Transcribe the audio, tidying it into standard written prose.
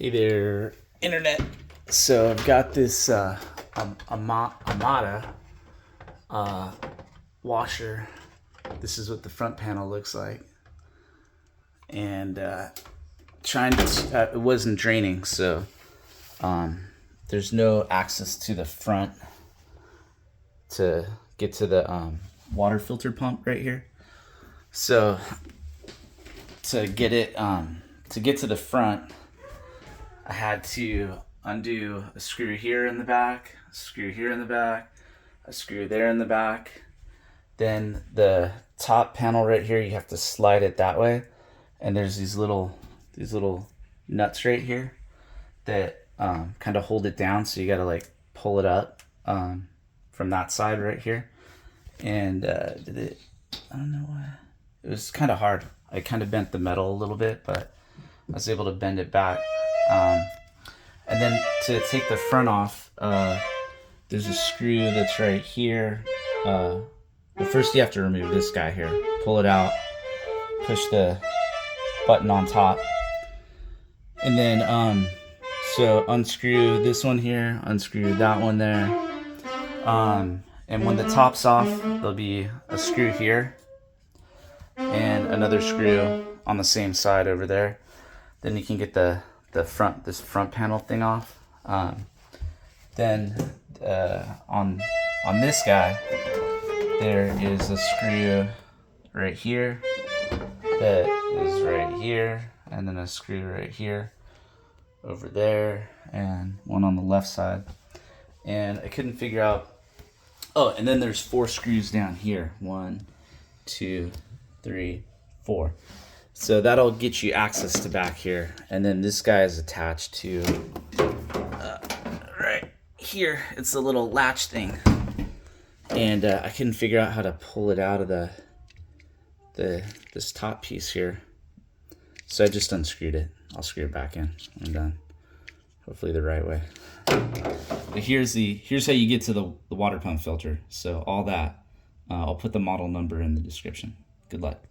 Hey there, internet. So I've got this Amana washer. This is what the front panel looks like, and trying to. It wasn't draining, so there's no access to the front to get to the water filter pump right here. So to get it to get to the front, I had to undo a screw here in the back, a screw here in the back, a screw there in the back. Then the top panel right here, you have to slide it that way. And there's these little nuts right here that kind of hold it down. So you got to like pull it up from that side right here. And I don't know why. It was kind of hard. I kind of bent the metal a little bit, but I was able to bend it back. And then to take the front off, there's a screw that's right here. But first you have to remove this guy here. Pull it out, push the button on top. And then, so unscrew this one here, unscrew that one there. And when the top's off, there'll be a screw here and another screw on the same side over there. Then you can get this front panel thing off. Then on this guy, there is a screw right here that is right here, and then a screw right here, over there, and one on the left side. And I couldn't figure out. Oh, and then there's 4 screws down here. 1, 2, 3, 4. So that'll get you access to back here. And then this guy is attached to right here. It's a little latch thing. And I couldn't figure out how to pull it out of this top piece here. So I just unscrewed it. I'll screw it back in. I'm done. Hopefully the right way. But here's how you get to the water pump filter. So all that, I'll put the model number in the description. Good luck.